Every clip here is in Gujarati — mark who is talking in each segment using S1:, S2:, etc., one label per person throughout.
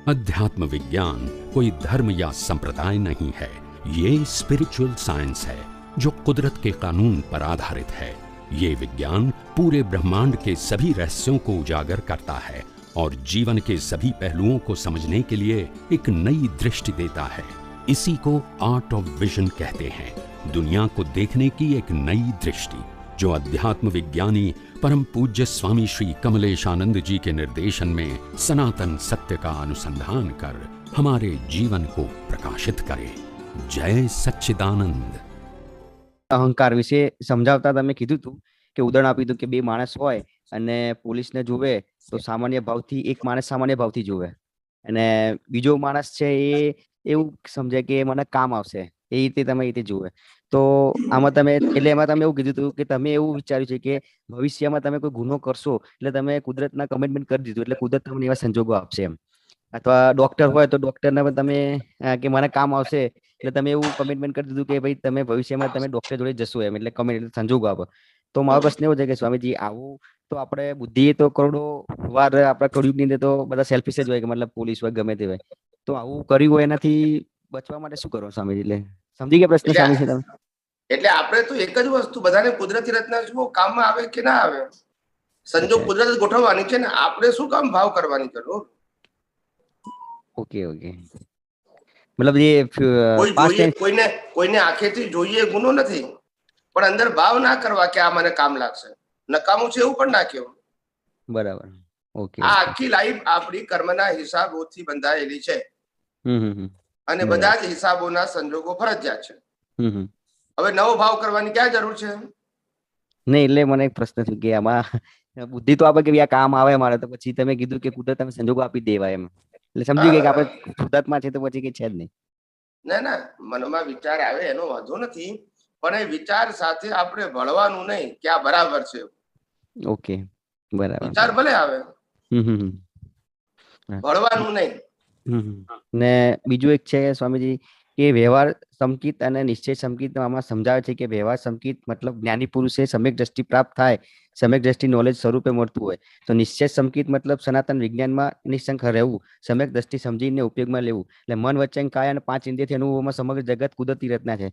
S1: अध्यात्म विज्ञान कोई धर्म या संप्रदाय नहीं है, ये स्पिरिचुअल साइंस है जो कुदरत के कानून पर आधारित है। ये विज्ञान पूरे ब्रह्मांड के सभी रहस्यों को उजागर करता है और जीवन के सभी पहलुओं को समझने के लिए एक नई दृष्टि देता है। इसी को आर्ट ऑफ विजन कहते हैं, दुनिया को देखने की एक नई दृष्टि, जो अध्यात्म विज्ञानी परम पूज्य स्वामी श्री कमलेशानंद जी के निर्देशन में सनातन सत्य का अनुसंधान कर हमारे जीवन को प्रकाशित करे। जय सच्चिदानंद।
S2: અહંકાર વિશે સમજાવતા તમે કીધું હતું કે ઉદાહરણ આપ્યું હતું કે બે માણસ હોય અને પોલીસને જોવે તો સામાન્ય ભાવથી એક માણસ સામાન્ય ભાવથી જોવે અને બીજો માણસ છે એ એવું સમજે કે મને કામ આવશે, એ રીતે તમે એ રીતે જોવે. તો આમાં તમે એટલે એમાં તમે એવું કીધું હતું કે તમે એવું વિચાર્યું છે કે ભવિષ્યમાં તમે કોઈ ગુનો કરશો એટલે તમે કુદરતના કમિટમેન્ટ કરી દીધું એટલે કુદરત તમને એવા સંજોગો આપશે એમ. અથવા ડોક્ટર હોય તો ડોક્ટરને પણ તમે કે મને કામ આવશે એટલે તમે એવું કમિટમેન્ટ કરી દીધું કે ભાઈ તમે ભવિષ્યમાં તમે ડોક્ટર જોડે જશો એમ, એટલે કમિટમેન્ટ સંજોગો આપો. તો મારો પ્રશ્ન એવો છે કે સ્વામીજી આવું તો આપણે બુદ્ધિ તો કરોડો વાર આપણા કળિયુગની અંદર તો બધા સેલ્ફિશ જ હોય કે મતલબ પોલીસ હોય ગમે તે હોય, તો આવું કર્યું હોય એનાથી બચવા માટે શું કરો સ્વામીજી? એટલે સમજી ગયા પ્રશ્ન સ્વામી છે તમે?
S3: એટલે આપણે તો એક જ વસ્તુ બધાને કુદરતી રચના જુઓ, કામમાં આવે કે ના આવે, સંજોગ કુદરત જ ગોઠવવાની છે ને, આપણે શું કામ ભાવ કરવાની જરૂર?
S2: ઓકે ઓકે, મતલબ એ
S3: કોઈને આંખેથી જોઈએ ગુનો નથી, પણ અંદર ભાવ ના કરવા કે આ મને કામ લાગશે, નકામું છે એવું પણ ના કહેવું.
S2: બરાબર. ઓકે.
S3: આ આખી લાઈફ આપણી કર્મના હિસાબોથી બંધાયેલી છે અને બધા જ હિસાબોના સંજોગો ફરજિયાત છે. હવે નવો ભાવ કરવાની ક્યાં જરૂર છે?
S2: નહીં, એટલે મને એક પ્રશ્ન છે કે આમાં બુદ્ધિ તો આપે કે આ કામ આવે મારે, તો પછી તમે કીધું કે કુદરત તમે સંજોગો આપી દેવાય એમ, એટલે સમજી ગઈ કે આપણે કુદરતમાં છે તો પછી કઈ છે જ નહીં.
S3: ના ના, મનમાં વિચાર આવે એનો વાંધો નથી, પણ એ વિચાર સાથે આપણે ભળવાનું નહીં કે આ બરાબર છે.
S2: ઓકે, બરાબર.
S3: વિચાર ભલે આવે, ભળવાનું નહીં.
S2: ને બીજું એક છે સ્વામીજી કે વ્યવહાર સંકિત અને નિશ્ચય સંકિત આમાં સમજાવે છે કે વ્યવહાર સંકિત મતલબ જ્ઞાની પુરુષે સમ્યક દ્રષ્ટિ પ્રાપ્ત થાય, સમ્યક દ્રષ્ટિ નોલેજ સ્વરૂપે મળતું હોય, તો નિશ્ચય સંકિત મતલબ સનાતન વિજ્ઞાનમાં નિશંક રહેવું, સમ્યક દ્રષ્ટિ સમજીને ઉપયોગમાં લેવું, એટલે મન વચન કાય અને 5 ઇન્દ્રિયથી અનુભવમાં સમગ્ર જગત કુદરતી રચના છે.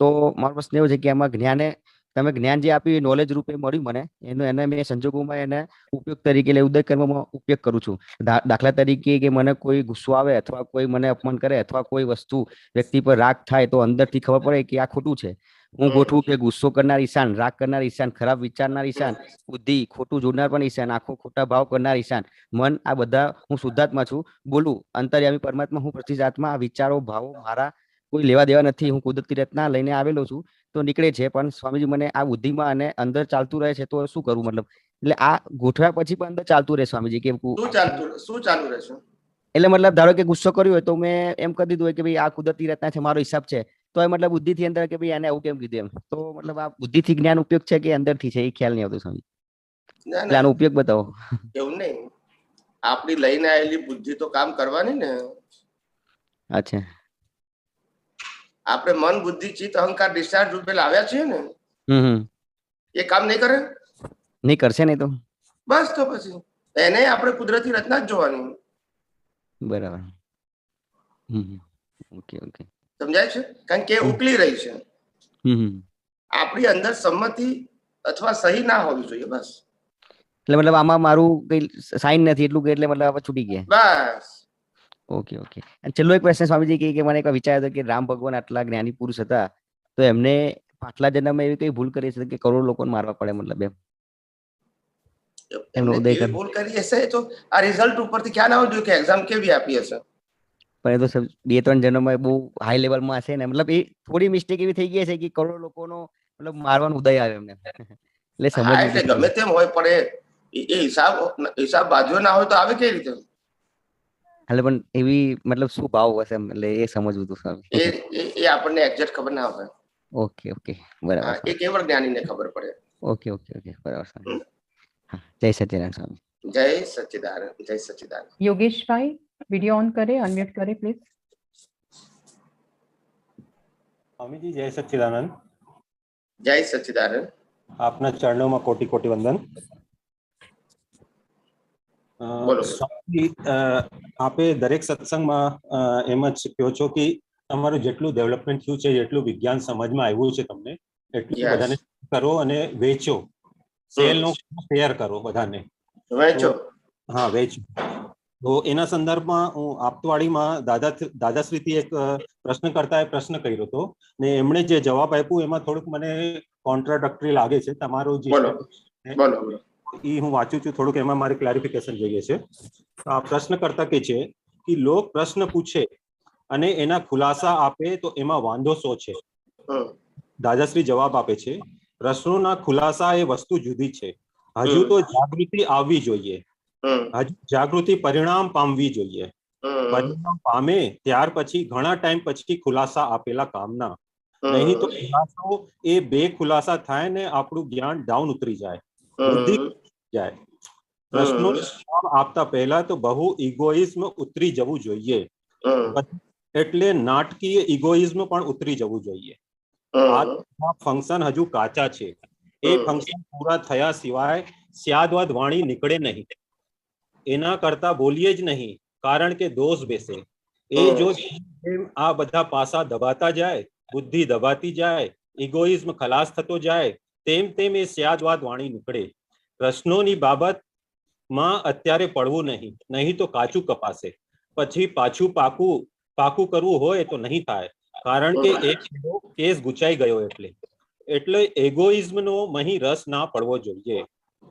S2: તો મારો પ્રશ્ન એવો છે કે આમાં જ્ઞાને તમે જ્ઞાન જે આપ્યું એ નોલેજ રૂપે મળ્યું મને, એને મેં સંજોગોમાં એને ઉપયોગ તરીકે એટલે ઉદય કર્મમાં ઉપયોગ કરું છું. દાખલા તરીકે કે મને કોઈ ગુસ્સો આવે અથવા કોઈ મને અપમાન કરે અથવા કોઈ વસ્તુ વ્યક્તિ પર રાગ થાય તો અંદરથી ખબર પડે કે આ ખોટું છે. હું ગોઠવું કે ગુસ્સો કરનાર ઈશાન, રાગ કરનાર ઈશાન, ખરાબ વિચારનાર ઈશાન, બુદ્ધિ ખોટું જોડનાર પણ ઈશાન, આખો ખોટા ભાવ કરનાર ઈશાન, મન, આ બધા હું શુદ્ધાત્મા છું. બોલું અંતર્યામી પરમાત્મા, હું પ્રતિજાત્મા. આ વિચારો ભાવો મારા કોઈ લેવા દેવા નથી, હું કુદરતી રચના લઈને આવેલો છું તો નીકળે છે. પણ સ્વામીજી મને આ બુદ્ધિમાં અને અંદર ચાલતું રહે છે, તો શું કરવું? મતલબ એટલે આ ગોઠવ્યા પછી પણ અંદર ચાલતું રહે સ્વામીજી કે
S3: શું ચાલુ રહેશે?
S2: એટલે મતલબ ધારો કે ગુસ્સો કર્યો હોય તો મેં એમ કરી દીધું હોય કે ભાઈ આ કુદરતી રચના છે, મારો હિસાબ છે, તો એ મતલબ બુદ્ધિ થી અંદર કે ભાઈ આને આવું કેમ કીધું એમ, તો મતલબ આ બુદ્ધિ થી જ્ઞાન ઉપયોગ છે કે અંદર થી છે એ ખ્યાલ નહીં આવતો સ્વામી, એટલે આનો ઉપયોગ બતાવો.
S3: એવું નહીં, આપણી લઈને આવેલી બુદ્ધિ તો કામ કરવાની ને.
S2: અચ્છા,
S3: આપણે મન, બુદ્ધિ, ચિત્ત, અહંકાર ડિસ્ચાર્જ રૂપે લાવ્યા છીએ ને, એ કામ નહીં કરે?
S2: નહીં કરશે નહીં તો
S3: બસ, તો પછી એને આપણે કુદરતી રચના જ જોવાની.
S2: બરાબર. ઓકે ઓકે,
S3: સમજાય છે? કારણ કે ઉકલી રહી છે, આપણી અંદર સંમતિ અથવા સહી ના હોવી જોઈએ, બસ.
S2: એટલે મતલબ આમાં મારું કઈ સાઇન નથી એટલું કે એટલે મતલબ છૂટી ગયા,
S3: બસ.
S2: Okay okay. અને છેલ્લો એક પ્રશ્ન સ્વામીજી કે મને એક વિચાર હતો કે રામ ભગવાન આટલા જ્ઞાની પુરુષ હતા તો એમને પાછલા જન્મમાં એવી કઈ ભૂલ કરી છે કે કરોડો લોકોને મારવા પડે, મતલબ એમ
S3: ભૂલ કરી હશે તો આ રિઝલ્ટ ઉપરથી ખ્યાલ આવવું જોઈએ કે એક્ઝામ કેવી આપી હશે.
S2: પણ એ તો 2-3 જન્મમાં બહુ હાઈ લેવલમાં હશે ને, મતલબ એ થોડી મિસ્ટેક એવી થઈ ગઈ છે કે કરોડો લોકોનો મતલબ મારવાનો ઉદય આવે એમને, એટલે સમજ
S3: એટલે ગમે તેમ હોય પણ એ હિસાબ બાજુ ના હોય તો આવે કેવી રીતે?
S2: એટલે પણ એવી મતલબ શું ભાવ હશે એટલે એ સમજવું હતું
S3: એ આપણને એક્ઝેક્ટ ખબર ના હોય.
S2: ઓકે ઓકે, બરાબર.
S3: એ કેવળ જ્ઞાનીને ખબર પડે.
S2: ઓકે ઓકે ઓકે, બરાબર. જય સચ્ચિદાનંદ સ્વામી.
S3: જય સચ્ચિદાનંદ, જય સચ્ચિદાનંદ.
S4: યોગેશભાઈ વિડિયો ઓન કરે, અનમ્યુટ કરે પ્લીઝ.
S5: સ્વામીજી જય સચ્ચિદાનંદ.
S3: જય સચ્ચિદાનંદ.
S5: આપના ચરણોમાં કોટી કોટી વંદન.
S3: બોલો.
S5: સ્વામી, આપે દરેક સત્સંગમાં એમ જ કહો છો કે તમારું જેટલું ડેવલપમેન્ટ થયું છે, જેટલું વિજ્ઞાન સમજમાં આવ્યું છે તમને, એટલું
S3: Yes.
S5: બધાને કરો અને વેચો. સેલ નો શેર કરો બધાને.
S3: વહેંચો.
S5: હા, વેચો. તો એના સંદર્ભમાં હું આપતવાડીમાં દાદાશ્રીથી એક પ્રશ્નકર્તાએ પ્રશ્ન કર્યો હતો ને એમણે જે જવાબ આપ્યું એમાં થોડુંક મને કોન્ટ્રાડક્ટરી લાગે છે. તમારું જે
S3: બોલો બોલો બોલો.
S5: એ હું વાંચું છું, થોડુંક એમાં મારે ક્લેરિફિકેશન જોઈએ છે. આ પ્રશ્નકર્તા કે છે કે લોક પ્રશ્ન પૂછે અને એના ખુલાસા આપે તો એમાં વાંધો શો છે? દાદાશ્રી જવાબ આપે છે, પ્રશ્નોના ખુલાસા એ વસ્તુ જુદી છે. હજુ તો જાગૃતિ આવવી જોઈએ. હજુ જાગૃતિ પરિણામ પામવી જોઈએ. પરિણામ પામે ત્યાર પછી ઘણા ટાઈમ પછી ખુલાસા આપેલા કામના. નહીં તો ખુલાસો એ બે ખુલાસા થાય ને આપણું જ્ઞાન ડાઉન ઉતરી જાય, બુદ્ધિ જાય. પ્રશ્નો આપતા પહેલા તો બહુ ઇગોઇઝમ ઉતરી જવું જોઈએ. એટલે નાટકીય ઇગોઇઝમ પણ ઉતરી જવું જોઈએ. આ ફંક્શન હજુ કાચા છે. એ ફંક્શન પૂરા થયા સિવાય સ્યાદવાદ વાણી નીકળે નહીં. એના કરતા બોલીએ જ નહીં, કારણ કે દોષ બેસે. એ જો આ બધા પાસા દબાતા જાય, બુદ્ધિ દબાતી જાય, ઇગોઇઝમ ખલાસ થતો જાય, તેમ તેમ એ સ્યાદવાદ વાણી નીકળે. પ્રશ્નોની બાબતમાં અત્યારે પડવું નહીં, નહીં તો કાચું કપાશે. પછી પાછું પાકું કરવું હોય તો નહીં થાય, કારણ કે એક કેસ ગુચાઈ ગયો. એટલે એગોઇઝમનો મહી રસ ના પડવો જોઈએ,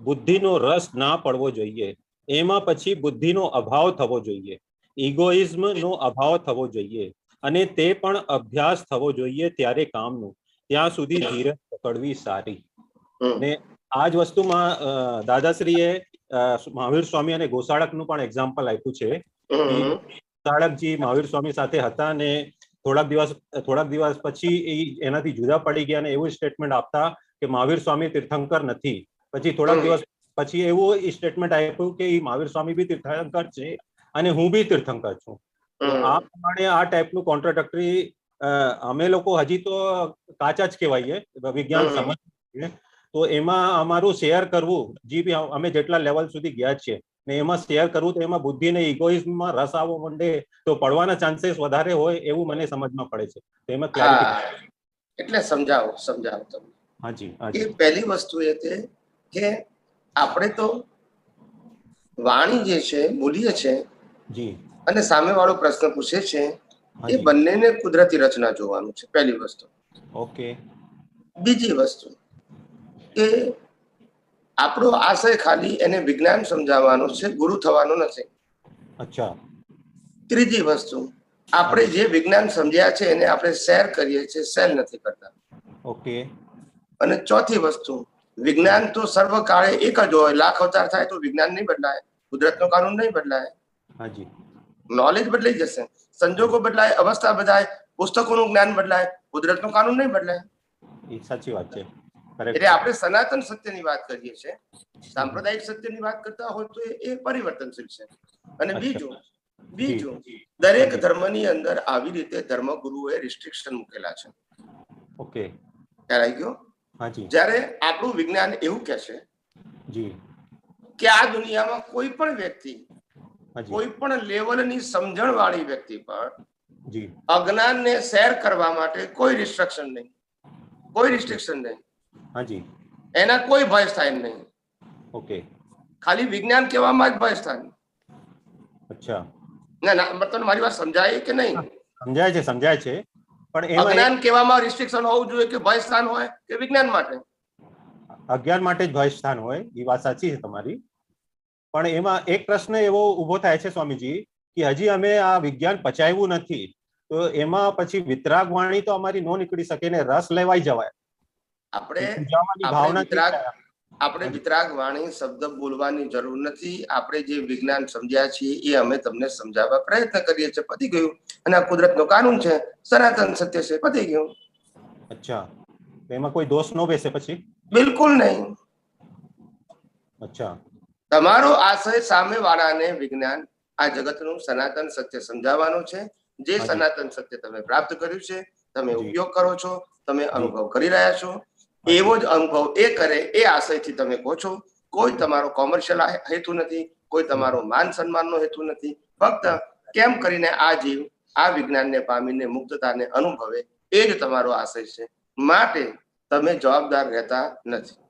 S5: બુદ્ધિનો રસ ના પડવો જોઈએ. એમાં પછી બુદ્ધિનો અભાવ થવો જોઈએ, ઇગોઇઝમનો અભાવ થવો જોઈએ, અને તે પણ અભ્યાસ થવો જોઈએ ત્યારે કામનું. ત્યાં સુધી ધીરજ પકડવી સારી. ને આ જ વસ્તુમાં દાદાશ્રીએ મહાવીર સ્વામી અને ગોસાળકનું પણ એક્ઝામ્પલ આપ્યું છે. ગોસાળકજી મહાવીર સ્વામી સાથે હતા ને થોડાક દિવસ પછી એનાથી જુદા પડી ગયા અને એવું સ્ટેટમેન્ટ આપતા કે મહાવીર સ્વામી તીર્થંકર નથી. પછી થોડાક દિવસ પછી એવું સ્ટેટમેન્ટ આપ્યું કે મહાવીર સ્વામી બી તીર્થંકર છે અને હું બી તીર્થંકર છું. આ પ્રમાણે આ ટાઈપનું કોન્ટ્રાડક્ટરી અમે લોકો હજી તો કાચા જ કહેવાઈએ, વિજ્ઞાન સમજ. તો એમાં અમારું શેર કરવું, જે બી અમે જેટલા લેવલ સુધી ગયા છીએ ને એમાં શેર કરવું, તો એમાં બુદ્ધિ ને ઇગોઇઝમમાં રસ આવવો માંડે તો પડવાના ચાન્સીસ વધારે હોય એવું મને સમજમાં પડે છે. તો એમાં ક્લેરિટી
S3: એટલે સમજાવો તમે.
S5: હાજી.
S3: એ પહેલી વસ્તુ એ છે કે આપણે તો વાણી જે છે બોલીએ છે
S5: જી,
S3: અને સામેવાળો પ્રશ્ન પૂછે છે, એ બંનેને કુદરતી રચના જોવાનું છે, પહેલી વસ્તુ.
S5: ઓકે.
S3: બીજી વસ્તુ કે આપણો આશય ખાલી એને વિજ્ઞાન સમજાવવાનો છે, ગુરુ થવાનો નથી.
S5: અચ્છા.
S3: ત્રીજી વસ્તુ, આપણે જે વિજ્ઞાન સમજ્યા છે એને આપણે શેર કરીએ છીએ, સેલ નથી કરતા.
S5: ઓકે.
S3: અને ચોથી વસ્તુ, વિજ્ઞાન તો સર્વકાળે એક જ હોય. લાખ અવતાર થાય તો વિજ્ઞાન નહીં બદલાય, કુદરતનો કાનૂન નહીં બદલાય.
S5: હાજી.
S3: નોલેજ બદલાઈ જશે, સંજોગો બદલાય, અવસ્થા બદલાય, પુસ્તકોનું જ્ઞાન બદલાય, કુદરતનો કાનૂન નહીં બદલાય.
S5: એ સાચી વાત છે.
S3: એટલે આપણે સનાતન સત્યની વાત કરીએ છીએ. સાંપ્રદાયિક સત્યની વાત કરતા હોય તો એ પરિવર્તનશીલ છે. અને બીજું દરેક ધર્મની અંદર આવી રીતે ધર્મગુરુએ રિસ્ટ્રિક્શન મૂકેલા છે.
S5: ઓકે.
S3: ખ્યાલ આવી ગયો?
S5: હાજી.
S3: જ્યારે આપણું વિજ્ઞાન એવું કહે છે
S5: જી
S3: કે આ દુનિયામાં કોઈ પણ વ્યક્તિ, કોઈ પણ લેવલની સમજણ વાળી વ્યક્તિ પણ
S5: જી
S3: અજ્ઞાનને શેર કરવા માટે કોઈ રિસ્ટ્રિક્શન નહીં.
S5: હાજી.
S3: એના કોઈ ભય થાય નહીં.
S5: ઓકે.
S3: ખાલી વિજ્ઞાન કહેવામાં જ ભય થાય.
S5: અચ્છા.
S3: ના મતલબ મારી વાત સમજાય કે નહીં?
S5: સમજાય છે. પણ
S3: અજ્ઞાન કહેવામાં રિસ્ટ્રિક્શન હોવું જોઈએ કે ભય સ્થાન હોય કે વિજ્ઞાન માટે?
S5: અજ્ઞાન માટે જ ભય સ્થાન હોય, એ વાત સાચી છે તમારી. પણ એમાં એક પ્રશ્ન એવો ઉભો થાય છે સ્વામીજી કે હજી અમે આ વિજ્ઞાન પચાવ્યું નથી, તો એમાં પછી વિતરાગ વાણી તો અમારી નો નીકળી શકે ને રસ લેવાઈ જવાય.
S3: આપણે વિતરાગ વાણી શબ્દ બોલવાની જરૂર નથી. આપણે જે વિજ્ઞાન સમજ્યા છીએ એ અમે તમને સમજાવવા પ્રયત્ન કરીએ છીએ. પતી ગયું. અને આ કુદરતનો કાનૂન છે, સનાતન સત્ય છે, પતી ગયું.
S5: અચ્છા. એમાં કોઈ દોષ ન બેસે પછી?
S3: બિલકુલ નહીં.
S5: અચ્છા.
S3: તમારો આશય સામેવાળાને વિજ્ઞાન, આ જગતનું સનાતન સત્ય સમજાવવાનું છે. જે સનાતન સત્ય તમે પ્રાપ્ત કર્યું છે, તમે ઉપયોગ કરો છો, તમે અનુભવ કરી રહ્યા છો, એવો જ અનુભવ એ કરે, એ આશયથી તમે કહો છો. કોઈ તમારો કોમર્શિયલ હેતુ નથી, કોઈ તમારો માન સન્માનનો હેતુ નથી, ફક્ત કેમ કરીને આ જીવ આ વિજ્ઞાનને પામીને મુક્તતાને અનુભવે એ જ તમારો આશય છે. માટે તમે જવાબદાર રહેતા નથી.